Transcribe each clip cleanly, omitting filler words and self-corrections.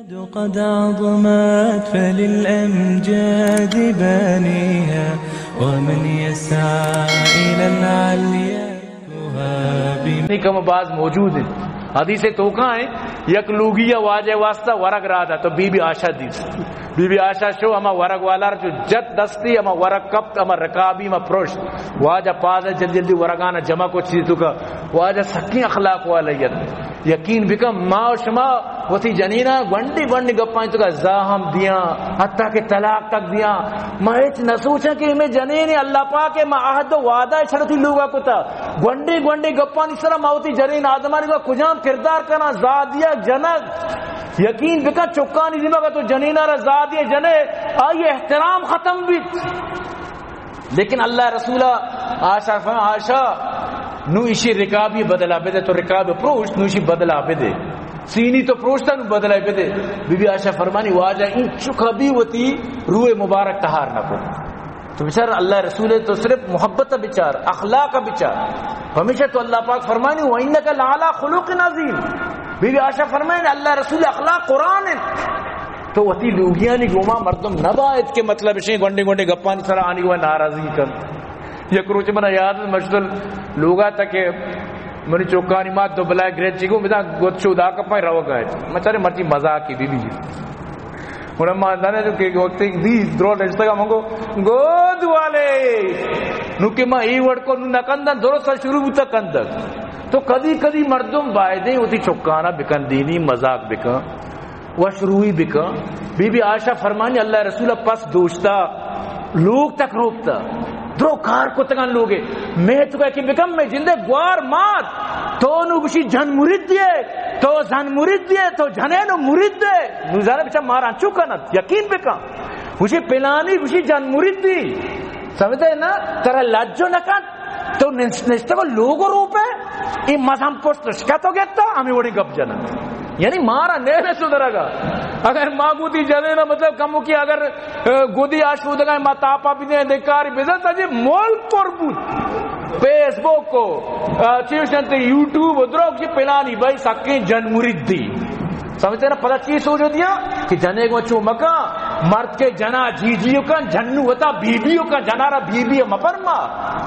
قد عظمت فللأمجاد بانيها ومن يسعى إلى العليا نہیں کم بعض موجود ہیں حدیث توقع ہیں یک لوگیا واجہ واسطہ ورگ رہا تھا تو بی بی آشا دی بی بی آشا شو اما ورگ والا جو جت دستی اما ورگ کپت اما رکابی اما پروشت واجہ پازہ جلدی جلدی ورگانا جمع کو چیز تو کا واجہ سکی اخلاق والیت یقین بکم ما و شما وسی جنینہ گنڈی گنڈی گپائیں تو کا زاہم دیا حتیٰ کہ طلاق تک دیا میں ایچ نسوچا کہ ہمیں جنینی اللہ پاک میں عہد و وعدہ چھڑتی لوگا کتا گنڈی گنڈی گپانی سرہ موتی جنین آدمانی کو کجام کردار کرنا زادیا جنک یقین بکا چکانی زمہ کا تو جنینہ را زادیا جنے آئی احترام ختم بھی لیکن اللہ رسولہ آشا فرما آشا نو ایشی رکابی بدلا بدے تو رکاب پروشت نو ایشی بدلا بدے سینی تو پروشتا نو بدلا بدے بی بی آشا فرمانی واجہ این چکبی وتی روح مبارک تہار نہ کو تو بچار اللہ رسول تو صرف محبت بچار اخلاق بچار ہمیشہ تو اللہ پاک فرمانی وَإِنَّكَ لَعَلَىٰ خُلُقٍ عَظِيمٍ بی بی آشا فرمانی اللہ رسول اخلاق قرآن تو وتی لوگیانی گوما مردم نبایت کے مطلب شیں گونڈے گونڈے گپانی سرا آنی گوہ ناراضی کر یک روچ منا یاد مشتل لوگا تک منی چوکانی مات دو بلائے گریٹ چکو میدان گوت شو دا کپائیں رو گئے مچارے مرچی مزاقی بی بی اور اما دانے جو کہ وقت ایک دی درو رجتا گا منگو گود والے نو کہ ماں ای وڑ کو نو نکندن درو سا شروع ہوتا کندن تو کدی کدی مردم بائدیں ہوتی چوکانا بکن دینی مزاق بکن وشروعی بکن بی بی آشا فرمانی اللہ رسول پس دوشتا لوگ تک روکتا درو کار کو تکن لوگے میں تو کہ بکم میں جندے گوار مات تو نو گوشی جن مرید دیے تو زن مرید دیے تو جنے نو مرید دے نوزارے بچہ مارا چوکنت یقین بکم گوشی پلانی گوشی جن مرید دی سمجھتے نا ترہ لجو نکن تو نشتے کو لوگو روپے این مذہم پوشت شکت ہو گیا تو ہمیں وڑی گپ جنا یعنی مارا نیرے سدھرے گا اگر ماں گودی جنے نا مطلب کمو کی اگر گودی آشود گئے ماں تاپا بھی دیں دیکاری بیزن تجھے مولک پر بود فیس بک کو چیوشن تے یوٹیوب ادروک چی پلانی بھائی سکیں جن مرید دی سمجھتے نا پتہ چیز سوچو دیا کہ جنے کو چو مکا مرد کے جنا جیجیوں کا جنو ہوتا بیبیوں کا جنارا بیبی مپرما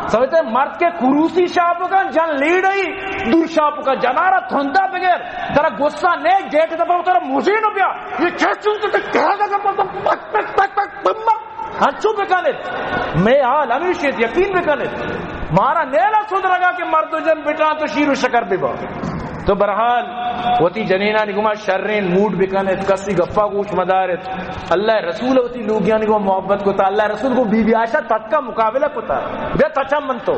سمجھتے مرد کے کروسی شاپوں کا جن لیڑئی دور شاپوں کا جنارا تھندا بغیر ترا غصہ نے گیٹ دبا ترا مجھے نہ پیا یہ چچو تو کہا گا پک پک پک پک بم ہنچو بکانے میں حال ہمیشہ یقین بکانے مارا نیلا سود لگا کہ مرد و جن بیٹا تو شیر و شکر بے با تو برحال وتی جنینہ نگما شرین موڈ بکنے کسی گفا گوش مدارت اللہ رسول وتی لوگیاں نگما محبت کو تا اللہ رسول کو بی بی آشا تت کا مقابلہ کو تا بے تچا من تو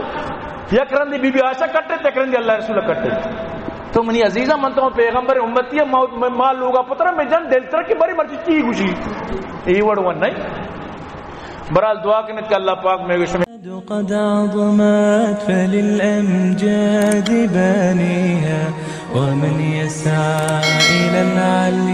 یک رندی بی بی آشا کٹے تک رندی اللہ رسول کٹے تو منی عزیزہ منتا ہوں پیغمبر امتی ہے ماں لوگا پترہ میں جن دل ترک کی بڑی مرچی چی گوشی ایوڑ ون نہیں برحال دعا کرنے کہ اللہ پاک میں گوشم قد عظمت فللأمجاد بانيها ومن يسعى إلى العلي